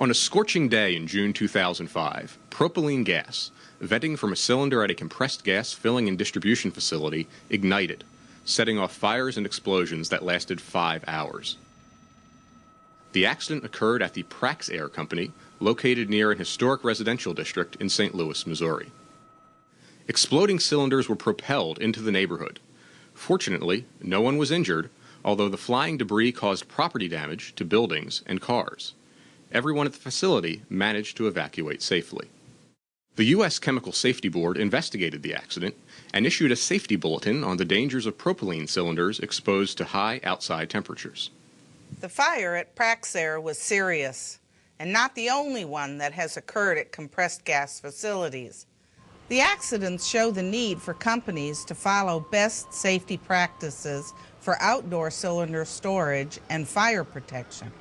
On a scorching day in June 2005, propylene gas, venting from a cylinder at a compressed gas filling and distribution facility, ignited, setting off fires and explosions that lasted 5 hours. The accident occurred at the Praxair Company, located near an historic residential district in St. Louis, Missouri. Exploding cylinders were propelled into the neighborhood. Fortunately, no one was injured, although the flying debris caused property damage to buildings and cars. Everyone at the facility managed to evacuate safely. The U.S. Chemical Safety Board investigated the accident and issued a safety bulletin on the dangers of propylene cylinders exposed to high outside temperatures. The fire at Praxair was serious, and not the only one that has occurred at compressed gas facilities. The accidents show the need for companies to follow best safety practices for outdoor cylinder storage and fire protection.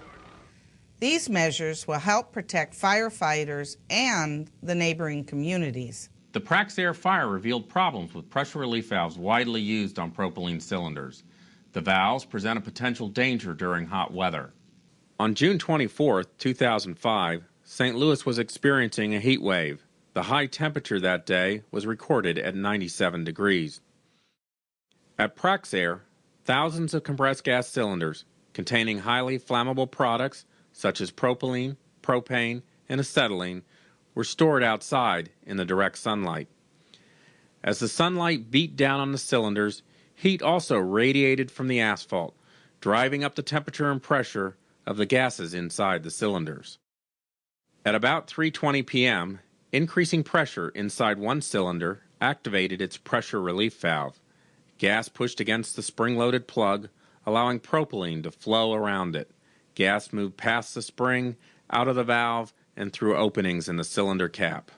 These measures will help protect firefighters and the neighboring communities. The Praxair fire revealed problems with pressure relief valves widely used on propylene cylinders. The valves present a potential danger during hot weather. On June 24, 2005, St. Louis was experiencing a heat wave. The high temperature that day was recorded at 97 degrees. At Praxair, thousands of compressed gas cylinders containing highly flammable products such as propylene, propane, and acetylene were stored outside in the direct sunlight. As the sunlight beat down on the cylinders, heat also radiated from the asphalt, driving up the temperature and pressure of the gases inside the cylinders. At about 3:20 p.m., increasing pressure inside one cylinder activated its pressure relief valve. Gas pushed against the spring-loaded plug, allowing propylene to flow around it. Gas moved past the spring, out of the valve, and through openings in the cylinder cap.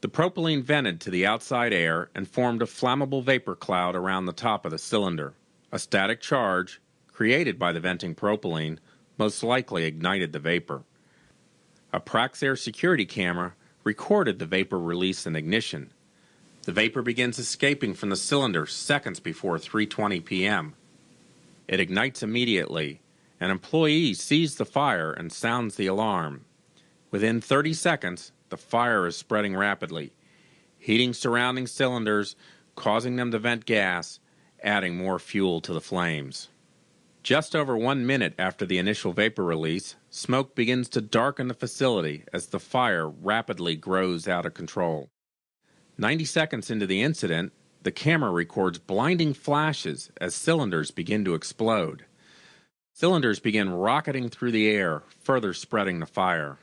The propylene vented to the outside air and formed a flammable vapor cloud around the top of the cylinder. A static charge, created by the venting propylene, most likely ignited the vapor. A Praxair security camera recorded the vapor release and ignition. The vapor begins escaping from the cylinder seconds before 3:20 p.m. It ignites immediately. An employee sees the fire and sounds the alarm. Within 30 seconds, the fire is spreading rapidly, heating surrounding cylinders, causing them to vent gas, adding more fuel to the flames. Just over 1 minute after the initial vapor release, smoke begins to darken the facility as the fire rapidly grows out of control. 90 seconds into the incident, the camera records blinding flashes as cylinders begin to explode. Cylinders begin rocketing through the air, further spreading the fire.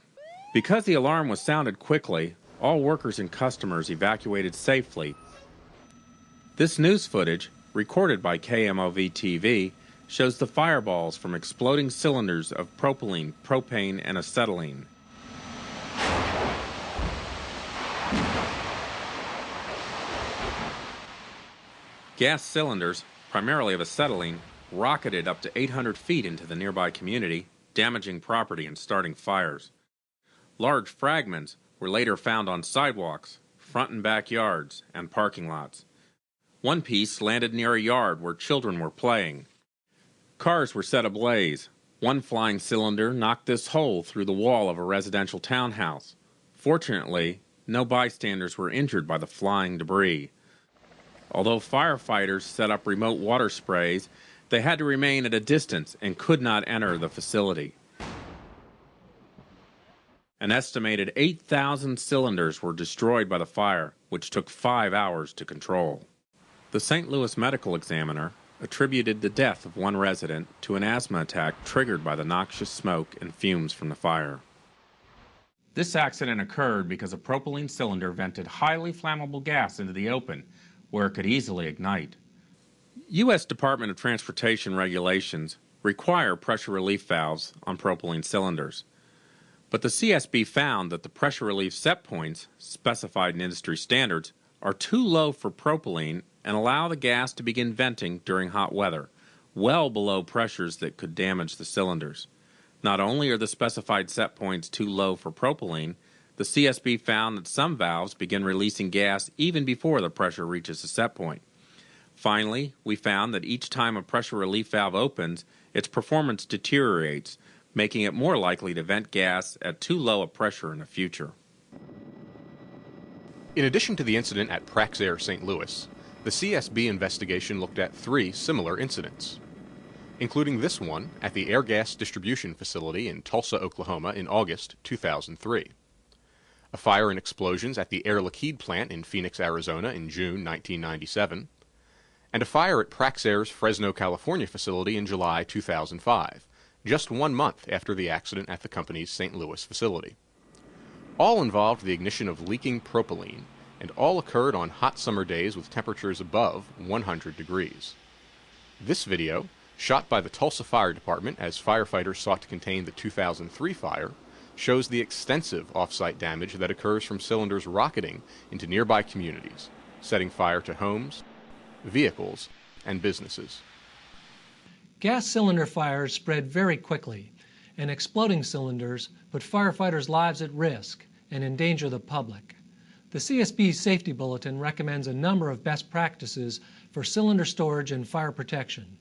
Because the alarm was sounded quickly, all workers and customers evacuated safely. This news footage, recorded by KMOV-TV, shows the fireballs from exploding cylinders of propylene, propane, and acetylene. Gas cylinders, primarily of acetylene, rocketed up to 800 feet into the nearby community, damaging property and starting fires. Large fragments were later found on sidewalks, front and back yards, and parking lots. One piece landed near a yard where children were playing. Cars were set ablaze. One flying cylinder knocked this hole through the wall of a residential townhouse. Fortunately, no bystanders were injured by the flying debris. Although firefighters set up remote water sprays, they had to remain at a distance and could not enter the facility. An estimated 8,000 cylinders were destroyed by the fire, which took 5 hours to control. The St. Louis Medical Examiner attributed the death of one resident to an asthma attack triggered by the noxious smoke and fumes from the fire. This accident occurred because a propylene cylinder vented highly flammable gas into the open, where it could easily ignite. U.S. Department of Transportation regulations require pressure relief valves on propylene cylinders, but the CSB found that the pressure relief set points, specified in industry standards, are too low for propylene and allow the gas to begin venting during hot weather, well below pressures that could damage the cylinders. Not only are the specified set points too low for propylene, the CSB found that some valves begin releasing gas even before the pressure reaches the set point. Finally, we found that each time a pressure relief valve opens, its performance deteriorates, making it more likely to vent gas at too low a pressure in the future. In addition to the incident at Praxair St. Louis, the CSB investigation looked at 3 similar incidents, including this one at the Air Gas Distribution Facility in Tulsa, Oklahoma in August 2003, a fire and explosions at the Air Liquide plant in Phoenix, Arizona in June 1997, and a fire at Praxair's Fresno, California facility in July 2005, just 1 month after the accident at the company's St. Louis facility. All involved the ignition of leaking propylene, and all occurred on hot summer days with temperatures above 100 degrees. This video, shot by the Tulsa Fire Department as firefighters sought to contain the 2003 fire, shows the extensive off-site damage that occurs from cylinders rocketing into nearby communities, setting fire to homes, vehicles, and businesses. Gas cylinder fires spread very quickly, and exploding cylinders put firefighters' lives at risk and endanger the public. The CSB's Safety Bulletin recommends a number of best practices for cylinder storage and fire protection.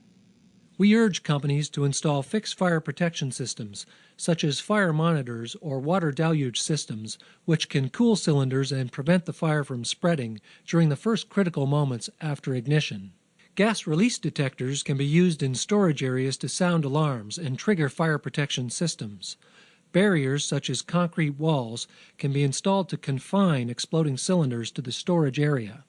We urge companies to install fixed fire protection systems, such as fire monitors or water deluge systems, which can cool cylinders and prevent the fire from spreading during the first critical moments after ignition. Gas release detectors can be used in storage areas to sound alarms and trigger fire protection systems. Barriers such as concrete walls can be installed to confine exploding cylinders to the storage area.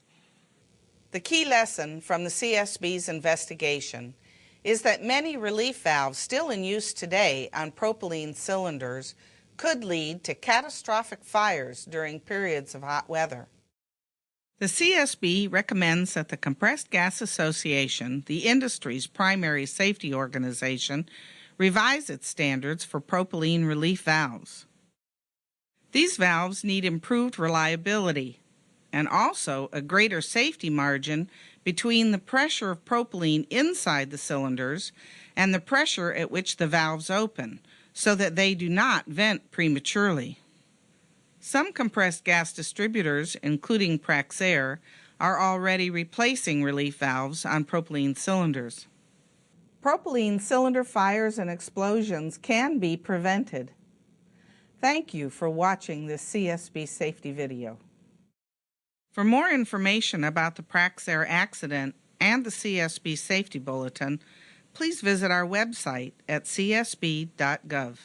The key lesson from the CSB's investigation is that many relief valves still in use today on propylene cylinders could lead to catastrophic fires during periods of hot weather. The CSB recommends that the Compressed Gas Association, the industry's primary safety organization, revise its standards for propylene relief valves. These valves need improved reliability and also a greater safety margin between the pressure of propylene inside the cylinders and the pressure at which the valves open, so that they do not vent prematurely. Some compressed gas distributors, including Praxair, are already replacing relief valves on propylene cylinders. Propylene cylinder fires and explosions can be prevented. Thank you for watching this CSB safety video. For more information about the Praxair accident and the CSB Safety Bulletin, please visit our website at csb.gov.